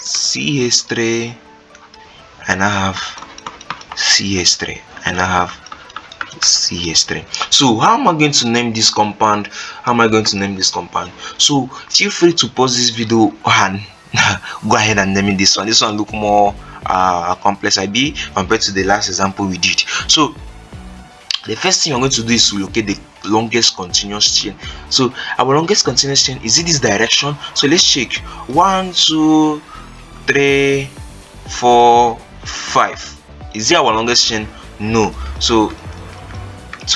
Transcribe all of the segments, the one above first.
CH3, and I have CH3, and I have CH3. So how am I going to name this compound? So feel free to pause this video and go ahead and name this one. This one look more complex compared to the last example we did. So the first thing you're going to do is to locate the longest continuous chain. So our longest continuous chain is in this direction. So let's check. 1, 2, 3, 4, 5. Is it our longest chain? No. So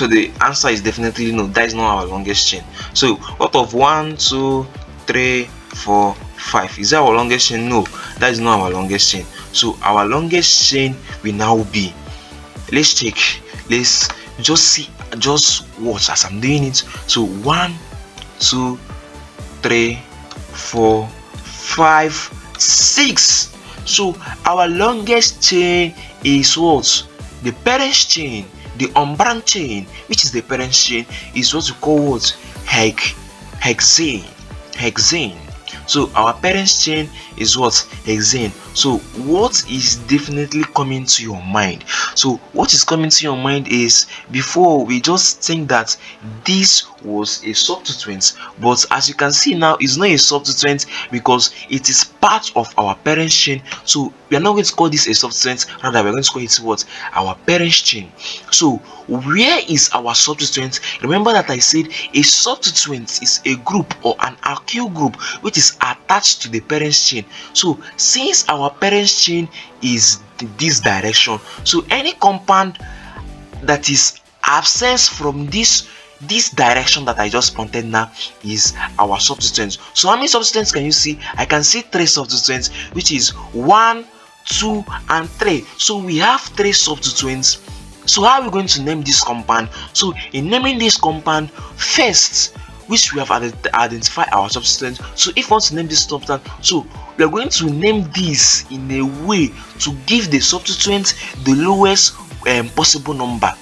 the answer is definitely no. That is not our longest chain. So what of 1, 2, 3, 4, 5? Is that our longest chain? No, that is not our longest chain. So our longest chain will now be, let's check. Let's just watch as I'm doing it. So 1, 2, 3, 4, 5, 6. So our longest chain is what? The parent chain. The unbranched chain, which is the parent chain, is what we call what? Hexane. So our parent chain is what? Hexane. So what is definitely coming to your mind? So what is coming to your mind is, before we just think that this was a substituent, but as you can see now, it's not a substituent because it is part of our parent chain. So we are not going to call this a substituent, rather we're going to call it what? Our parent chain. So where is our substituent? Remember that I said a substituent is a group or an alkyl group which is attached to the parent chain. So since our parent chain is this direction, so any compound that is absent from this direction that I just pointed now is our substituents. So how many substituents can you see? I can see 3 substituents, which is 1, 2, and 3. So we have 3 substituents. So how are we going to name this compound? So in naming this compound, first, which we have identified our substituents. So if we want to name this compound, so we are going to name this in a way to give the substituent the lowest possible number.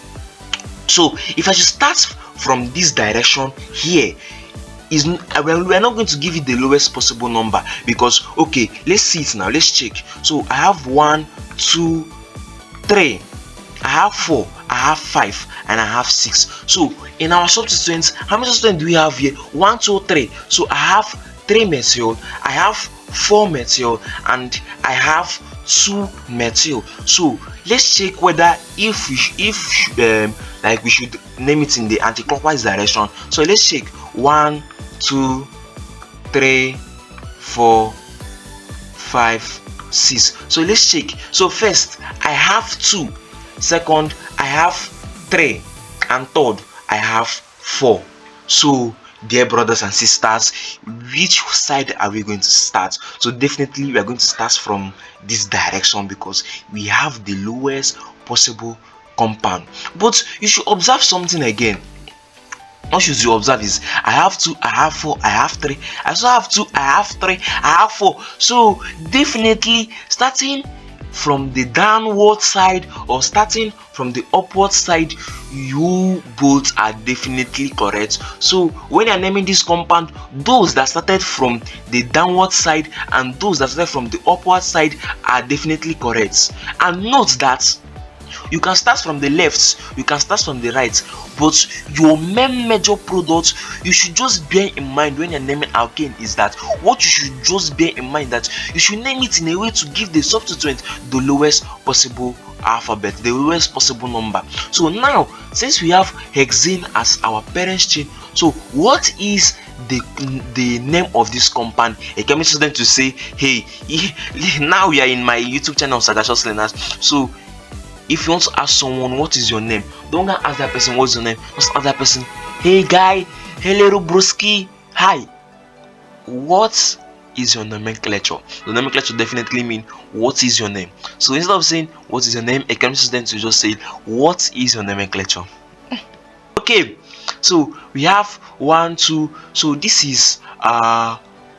So if I should start from this direction here, we are not going to give it the lowest possible number because, okay, let's see it now. Let's check. So I have 1, 2, 3. I have 4, I have 5, and I have 6. So in our substituents, how many substituents do we have here? 1, 2, 3. So I have 3 methyl, I have 4 methyl, and I have 2 methyl. So let's check whether if we should name it in the anti-clockwise direction. So let's check. 1, 2, 3, 4, 5, 6. So let's check. So first I have 2. Second, I have 3, and third, I have 4. So, dear brothers and sisters, which side are we going to start? So definitely we are going to start from this direction because we have the lowest possible compound. But you should observe something again. What should you observe is, I have 2, I have 4, I have 3. I also have 2, I have 3, I have 4. So definitely starting from the downward side or starting from the upward side, you both are definitely correct. So when you're naming this compound, those that started from the downward side and those that started from the upward side are definitely correct. And note that you can start from the left, you can start from the right, but your main major product you should just bear in mind when you're naming alkane is that what you should just bear in mind that you should name it in a way to give the substituent the lowest possible alphabet, the lowest possible number. So now, since we have hexane as our parent chain, so what is the name of this compound? A chemist student to say, hey, now we are in my YouTube channel, Sagacious Learners. So if you want to ask someone what is your name, don't go ask that person what's your name. Just ask that person, hey guy, hey little broski, hi, what is your nomenclature? The nomenclature definitely mean what is your name. So instead of saying what is your name, a chemistry student will just say what is your nomenclature. Okay, so we have 1, 2. So this is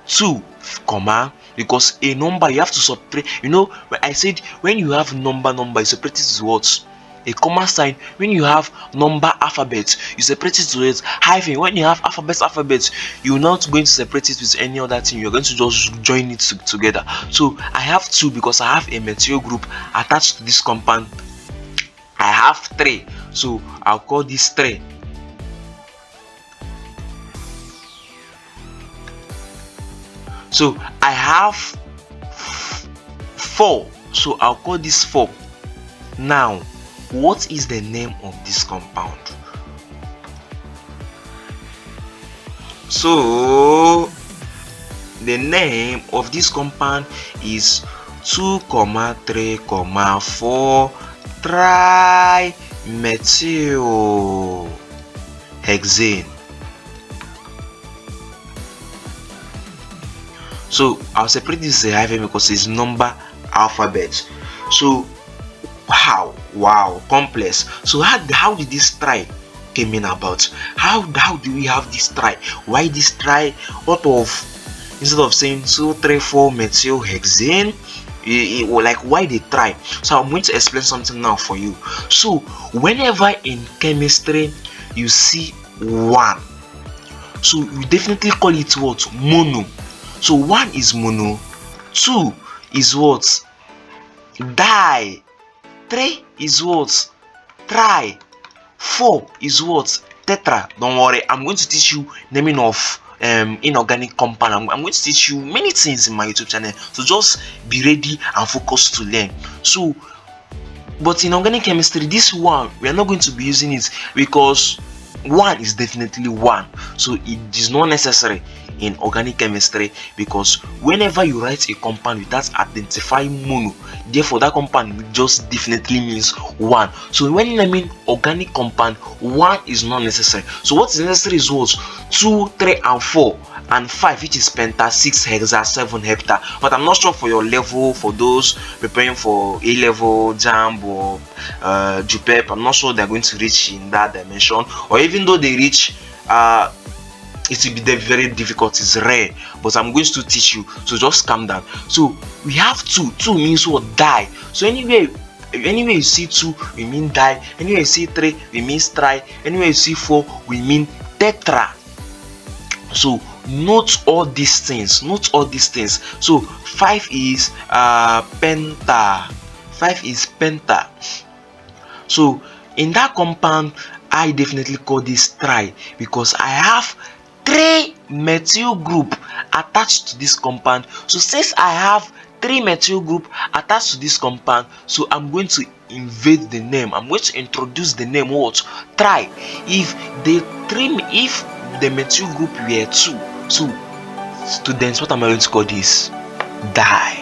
2, comma, because a number you have to subtract. You know, I said when you have number you separate it to what? a comma sign. When you have number alphabet, you separate it with hyphen. When you have alphabet, you're not going to separate it with any other thing. You're going to just join it together. So I have 2 because I have a methyl group attached to this compound. I have 3, so I'll call this 3. So I have 4, so I'll call this 4. Now, what is the name of this compound? So the name of this compound is 2, 3, 4 trimethyl hexane. So I'll separate this hyphen because it's number alphabet. So wow, complex. So how did this tri came in about? How do we have this tri? Why this tri? What of, instead of saying 2, 3, 4 methyl hexane, like why they try? So I'm going to explain something now for you. So whenever in chemistry you see 1, so you definitely call it what? Mono. So 1 is mono, 2 is what? Di, 3 is what? Tri, 4 is what? Tetra. Don't worry, I'm going to teach you naming of inorganic compound. I'm going to teach you many things in my YouTube channel, so just be ready and focus to learn. So but in organic chemistry, this 1 we are not going to be using it because 1 is definitely 1, so it is not necessary in organic chemistry, because whenever you write a compound without identifying mono, therefore that compound just definitely means 1. So when I mean organic compound, 1 is not necessary. So what is necessary is what? 2, 3 and 4 and 5, which is penta, 6 hexa, 7 hepta. But I'm not sure for your level, for those preparing for A level, JAMB or JUPEP, I'm not sure they're going to reach in that dimension, or even though they reach, it will be very difficult. It's rare, but I'm going to teach you, so just calm down. So we have 2 means what? Die. So anyway you see 2, we mean die. Anyway you see 3, we mean tri. Anyway you see 4, we mean tetra. So note all these things. So 5 is penta. 5 is penta. So in that compound, I definitely call this tri because I have 3 methyl group attached to this compound. So since I have 3 methyl group attached to this compound, so I'm going to invade the name. I'm going to introduce the name what? Tri. If the methyl group were 2, so students, what am I going to call this? Di.